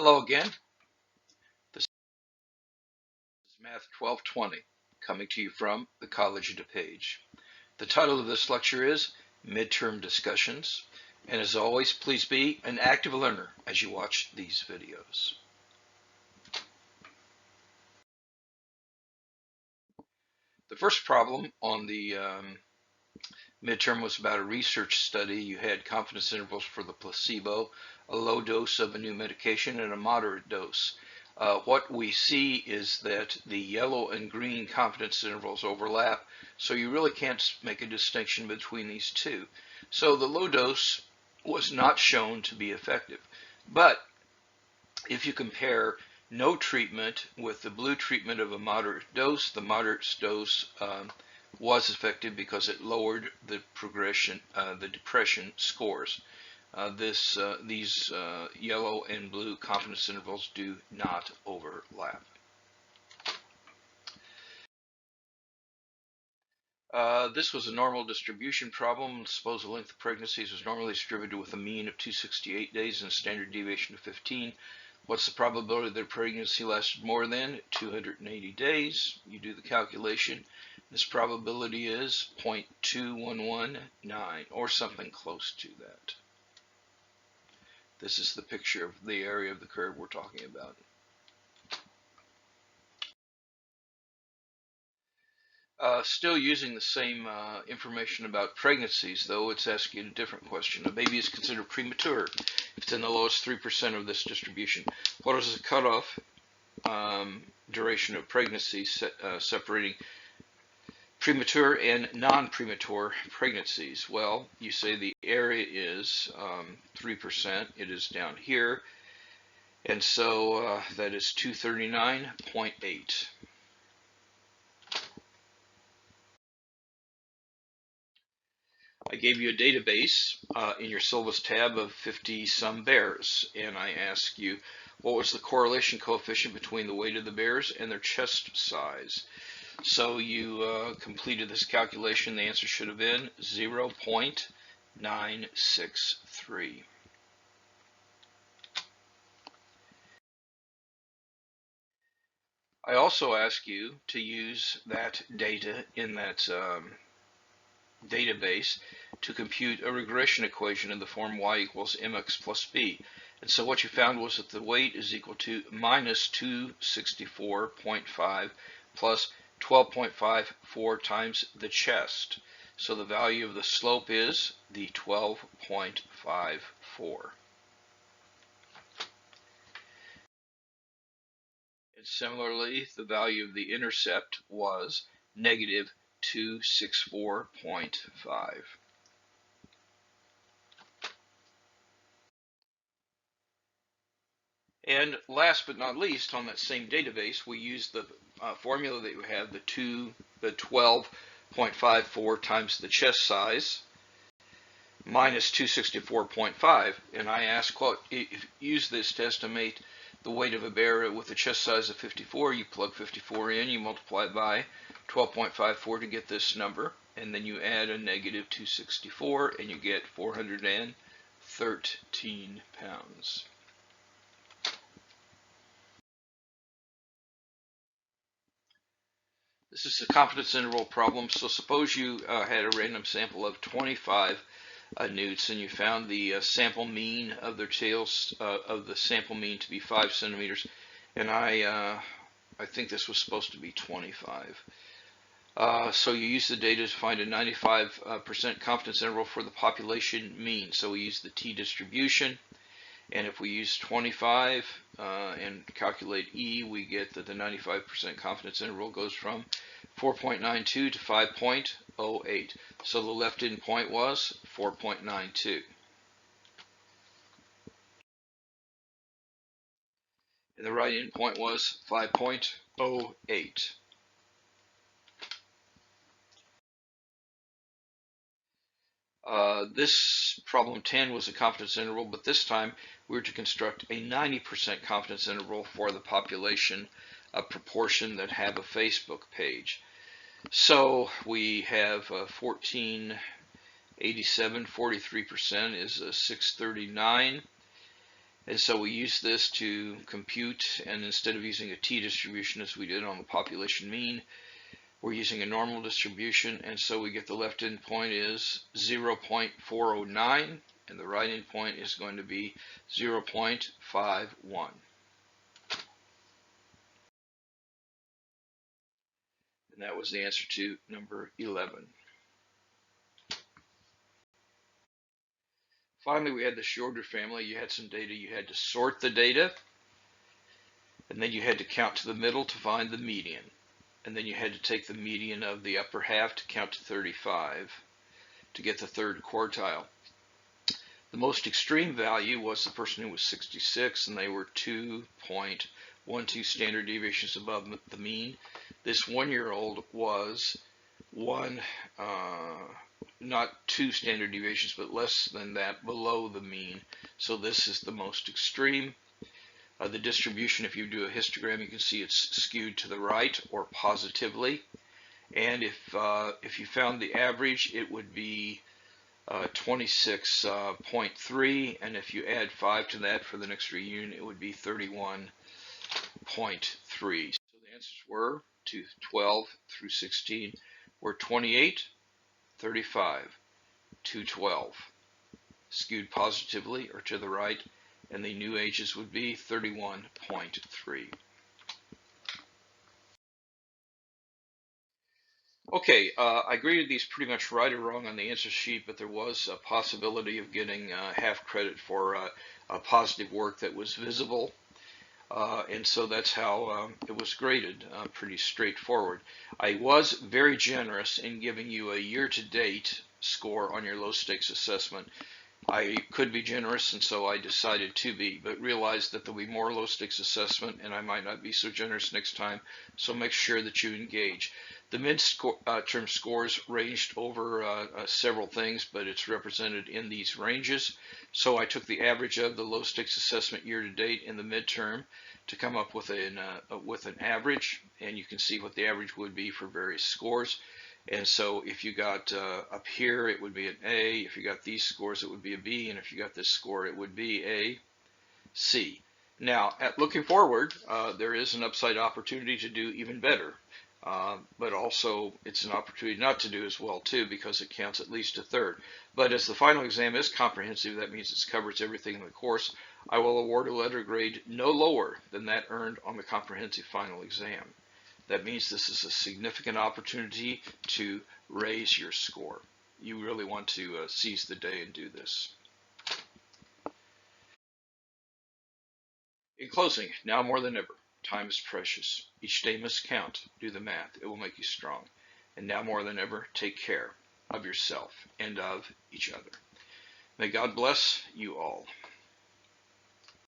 Hello again. This is Math 1220, coming to you from the College of DuPage. The title of this lecture is Midterm Discussions, and as always, please be an active learner as you watch these videos. The first problem on the midterm was about a research study. You had confidence intervals for the placebo, a low dose of a new medication, and a moderate dose. What we see is that the yellow and green confidence intervals overlap, so you really can't make a distinction between these two. So the low dose was not shown to be effective. But if you compare no treatment with the blue treatment of a moderate dose, the moderate dose was effective because it lowered the depression scores. These yellow and blue confidence intervals do not overlap. This was a normal distribution problem. Suppose the length of pregnancies was normally distributed with a mean of 268 days and a standard deviation of 15. What's the probability that a pregnancy lasted more than 280 days? You do the calculation. This probability is 0.2119 or something close to that. This is the picture of the area of the curve we're talking about. Still using the same information about pregnancies, though it's asking a different question. A baby is considered premature if it's in the lowest 3% of this distribution. What is the cutoff duration of pregnancy separating premature and non-premature pregnancies? Well, you say the area is 3%. It is down here. And so that is 239.8. I gave you a database in your syllabus tab of 50-some bears, and I asked you what was the correlation coefficient between the weight of the bears and their chest size. So you completed this calculation. The answer should have been 0.963. I also ask you to use that data in that database to compute a regression equation in the form y equals mx plus b. And so what you found was that the weight is equal to minus 264.5 plus 12.54 times the chest. So the value of the slope is the 12.54. And similarly, the value of the intercept was negative 264.5. And last but not least, on that same database, we use the formula that you have, the 12.54 times the chest size minus 264.5. And I ask, well, if you use this to estimate the weight of a bear with a chest size of 54, you plug 54 in, you multiply it by 12.54 to get this number, and then you add a negative 264, and you get 413 pounds. This is a confidence interval problem. So suppose you had a random sample of 25 newts, and you found the sample mean of their tails of the sample mean to be 5 centimeters, and I think this was supposed to be 25. So you use the data to find a 95% confidence interval for the population mean. So we use the t-distribution, and if we use 25 and calculate E, we get that the 95% confidence interval goes from 4.92 to 5.08. So the left endpoint was 4.92. And the right endpoint was 5.08. This problem 10 was a confidence interval, but this time we were to construct a 90% confidence interval for the population proportion that have a Facebook page. So we have 1487, 43% is 639, And so we use this to compute, and instead of using a t-distribution as we did on the population mean, we're using a normal distribution, and so we get the left endpoint is 0.409, and the right endpoint is going to be 0.51. And that was the answer to number 11. Finally, we had the shorter family. You had some data. You had to sort the data, and then you had to count to the middle to find the median. And then you had to take the median of the upper half to count to 35 to get the third quartile. The most extreme value was the person who was 66, and they were 2.12 standard deviations above the mean. This 1-year-old was not 2 standard deviations, but less than that below the mean. So this is the most extreme. The distribution, if you do a histogram, you can see it's skewed to the right or positively. And if you found the average, it would be 26.3, and if you add 5 to that for the next reunion, it would be 31.3. So the answers were to 12 through 16 were 28, 35, 212, skewed positively or to the right, and the new ages would be 31.3. Okay, I graded these pretty much right or wrong on the answer sheet, but there was a possibility of getting half credit for a positive work that was visible, and so that's how it was graded, pretty straightforward. I was very generous in giving you a year-to-date score on your low-stakes assessment. I could be generous, and so I decided to be, but realized that there'll be more low-stakes assessment, and I might not be so generous next time, so make sure that you engage. The midterm scores ranged over several things, but it's represented in these ranges. So I took the average of the low-stakes assessment year-to-date in the midterm to come up with an average, and you can see what the average would be for various scores. And so if you got up here, it would be an A. If you got these scores, it would be a B. And if you got this score, it would be a C. Now, looking forward, there is an upside opportunity to do even better. But also, it's an opportunity not to do as well, too, because it counts at least a third. But as the final exam is comprehensive, that means it covers everything in the course, I will award a letter grade no lower than that earned on the comprehensive final exam. That means this is a significant opportunity to raise your score. You really want to seize the day and do this. In closing, now more than ever, time is precious. Each day must count. Do the math. It will make you strong. And now more than ever, take care of yourself and of each other. May God bless you all.